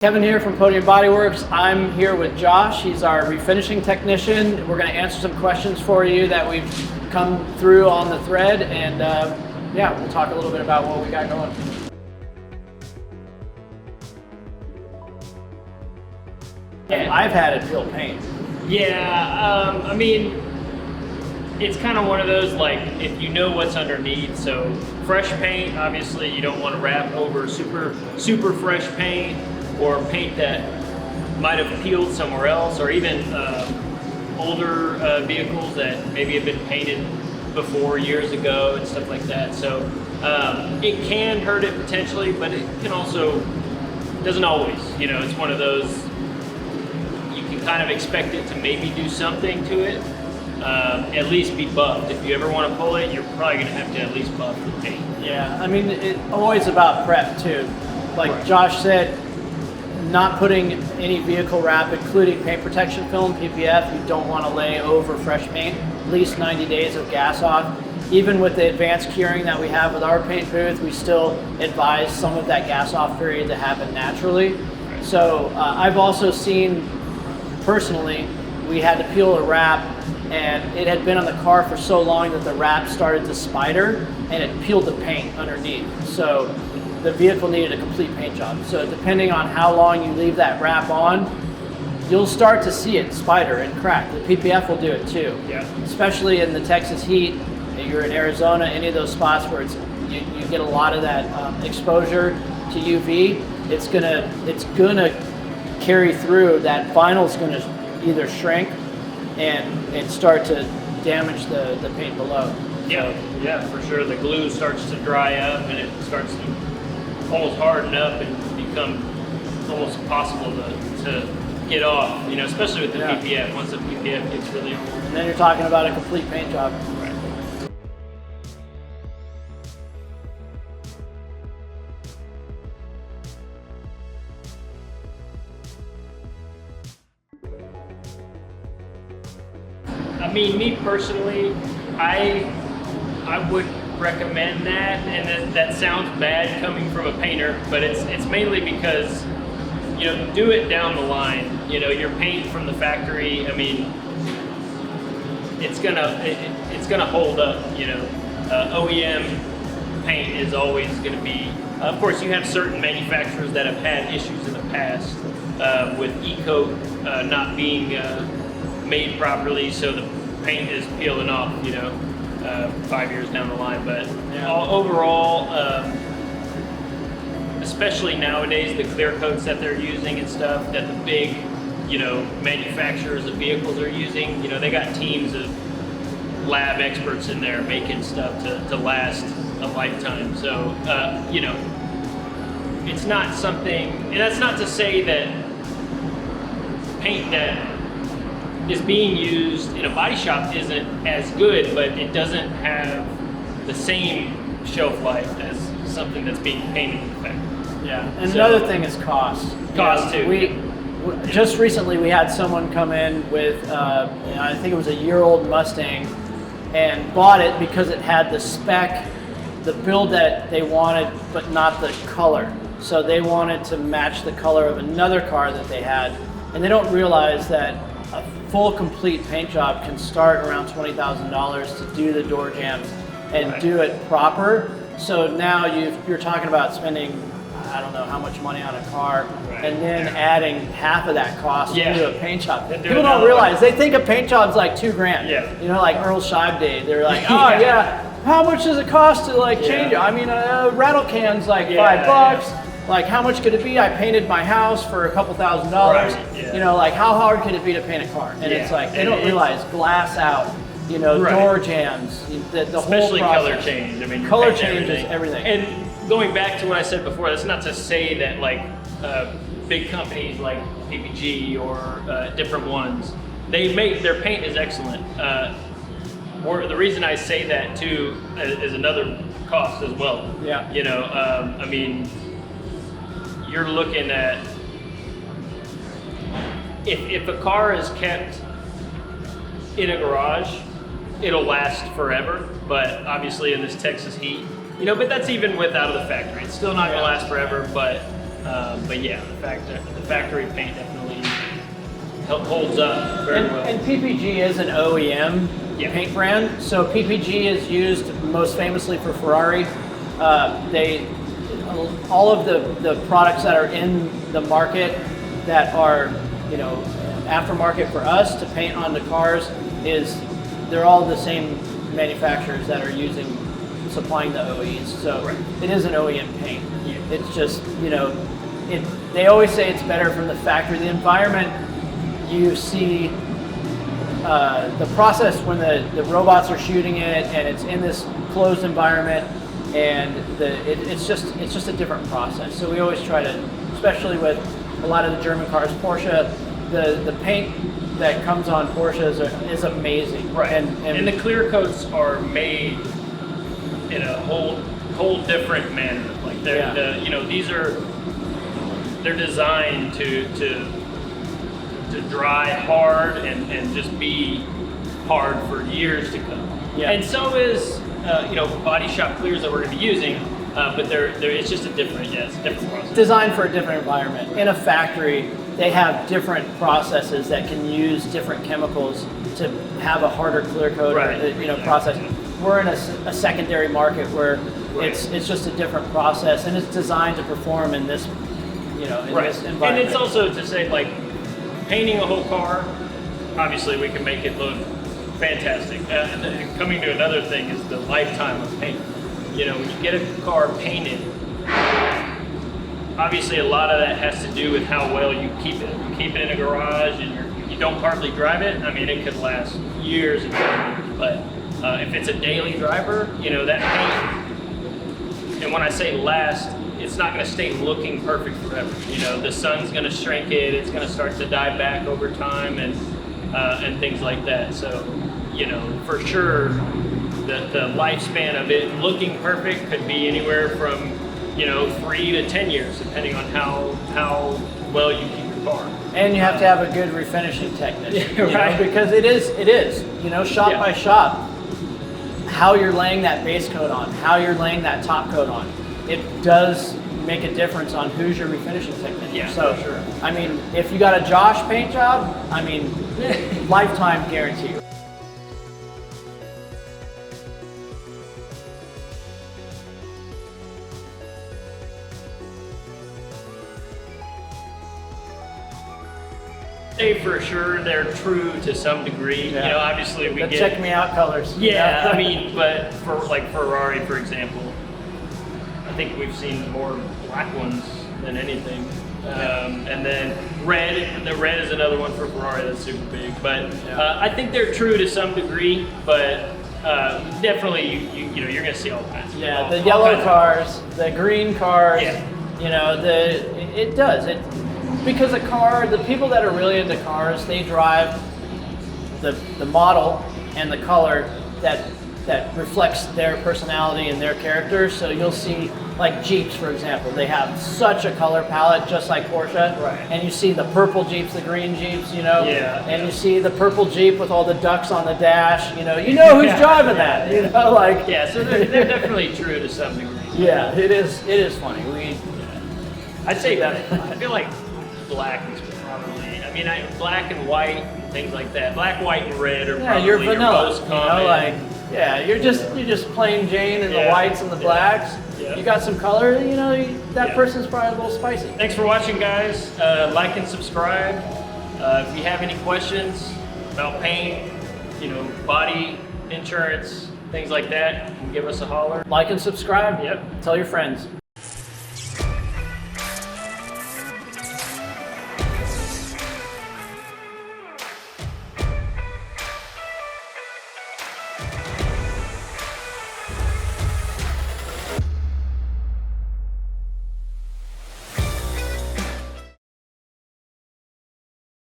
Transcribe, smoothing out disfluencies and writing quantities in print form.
Kevin here from Podium Body Works. I'm here with Josh. He's our refinishing technician. We're going to answer some questions for you that we've come through on the thread, and yeah, we'll talk a little bit about what we got going. Yeah, I've had it peel paint. Yeah, I mean, it's kind of one of those, like, if you know what's underneath. So fresh paint, obviously you don't want to wrap over super fresh paint or paint that might have peeled somewhere else, or even older vehicles that maybe have been painted before years ago and stuff like that. So it can hurt it potentially, but it can also, doesn't always. You know, it's one of those, you can kind of expect it to maybe do something to it. At least be buffed. If you ever want to pull it, you're probably going to have to at least buff the paint. Yeah, I mean, it's always about prep too. Like Right. Josh said, not putting any vehicle wrap, including paint protection film, PPF, you don't want to lay over fresh paint. At least 90 days of gas off. Even with the advanced curing that we have with our paint booth, we still advise some of that gas off period to happen naturally. So I've also seen, personally, we had to peel a wrap and it had been on the car for so long that the wrap started to spider and it peeled the paint underneath. So the vehicle needed a complete paint job. So depending on how long you leave that wrap on, you'll start to see it spider and crack. The PPF will do it too. Yeah. Especially in the Texas heat, you're in Arizona, any of those spots where it's you get a lot of that exposure to UV, it's gonna carry through. That vinyl's gonna either shrink and start to damage the paint below. Yeah, yeah, for sure. The glue starts to dry up and it starts to almost harden up and become almost impossible to get off, you know, especially with the PPF. Once the PPF gets really old. And then you're talking about a complete paint job. Right. I mean, me personally, I would recommend that, and that sounds bad coming from a painter, but it's mainly because, you know, do it down the line. You know, your paint from the factory, I mean, it's gonna hold up. You know, OEM paint is always gonna be. Of course, you have certain manufacturers that have had issues in the past with E-coat not being made properly, so the paint is peeling off, you know, 5 years down the line. But overall, especially nowadays, the clear coats that they're using and stuff that the big, you know, manufacturers of vehicles are using, you know, they got teams of lab experts in there making stuff to last a lifetime. So, you know, it's not something, and that's not to say that paint that is being used in a body shop isn't as good, but it doesn't have the same shelf life as something that's being painted in the factory. Yeah, and another thing is cost. Cost too. We just recently we had someone come in with I think it was a year-old Mustang, and bought it because it had the spec, the build that they wanted, but not the color. So they wanted to match the color of another car that they had, and they don't realize that a full complete paint job can start around $20,000 to do the door jambs and do it proper. So now you're talking about spending, I don't know how much money on a car, and then adding half of that cost into a paint job. People don't realize, they think a paint job's like $2,000. Yeah. You know, like Earl Scheib Day, they're like, oh yeah, how much does it cost to like change it? I mean, a rattle can's like $5. Yeah. Like, how much could it be? I painted my house for a couple $1,000. Right, yeah. You know, like, how hard could it be to paint a car? And it's like, they don't realize glass out, you know, door jams, the whole process. Especially color change. I mean, color change is everything. And going back to what I said before, that's not to say that, like, big companies like PPG or different ones, they make, their paint is excellent. The reason I say that too is another cost as well. Yeah. You know, I mean, you're looking at, if a car is kept in a garage, it'll last forever. But obviously in this Texas heat, you know, but that's even without of the factory. It's still not gonna last forever, but But yeah, the factory paint definitely holds up very well. And PPG is an OEM paint brand, so PPG is used most famously for Ferrari. All of the products that are in the market that are, aftermarket for us to paint on the cars they're all the same manufacturers that are supplying the OEs. So it is an OEM paint. Yeah. It's just, they always say it's better from the factory. The environment, you see the process when the robots are shooting it and it's in this closed environment, and it's just a different process. So we always try to, especially with a lot of the German cars, Porsche, the paint that comes on Porsches is amazing. Right. And the clear coats are made in a whole different manner. Like they're designed to dry hard and just be hard for years to come. Yeah. And so is body shop clears that we're going to be using, but it's just a different process. Designed for a different environment. In a factory, they have different processes that can use different chemicals to have a harder clear coat process. We're in a secondary market where it's just a different process, and it's designed to perform in this this environment. And it's also to say, like, painting a whole car, obviously we can make it look fantastic. And coming to another thing is the lifetime of paint. When you get a car painted, obviously a lot of that has to do with how well you keep it. If you keep it in a garage and you don't hardly drive it, I mean, it could last years and years. But if it's a daily driver, that paint, and when I say last, it's not going to stay looking perfect forever. The sun's going to shrink it, it's going to start to die back over time, and things like that. So, for sure, the lifespan of it looking perfect could be anywhere from 3 to 10 years, depending on how well you keep your car. And you have to have a good refinishing technician, right? Because it is, shop by shop, how you're laying that base coat on, how you're laying that top coat on. It does make a difference on who's your refinishing technician. Yeah, so, for sure. I mean, if you got a Josh paint job, lifetime guarantee. For sure, they're true to some degree. Yeah. Obviously we get check me out colors. Yeah, I mean, but for like Ferrari, for example, I think we've seen more black ones than anything. And then red. The red is another one for Ferrari that's super big. But I think they're true to some degree. But definitely, you're going to see all kinds. Yeah, the yellow cars, the green cars. Yeah. It does. Because the people that are really into cars, they drive the model and the color that reflects their personality and their character. So you'll see, like Jeeps, for example, they have such a color palette, just like Porsche. Right. And you see the purple Jeeps, the green Jeeps, Yeah. And you see the purple Jeep with all the ducks on the dash. You know who's driving that. Yeah. So they're definitely true to some degree. Yeah, it is funny. I'd say that I feel like black is probably, black and white and things like that. Black, white, and red are probably you're vanilla, your most common. You're just plain Jane in the whites and the blacks. Yeah. You got some color, that person's probably a little spicy. Thanks for watching, guys. Like and subscribe. If you have any questions about paint, body, insurance, things like that, you can give us a holler. Like and subscribe. Yep. Tell your friends.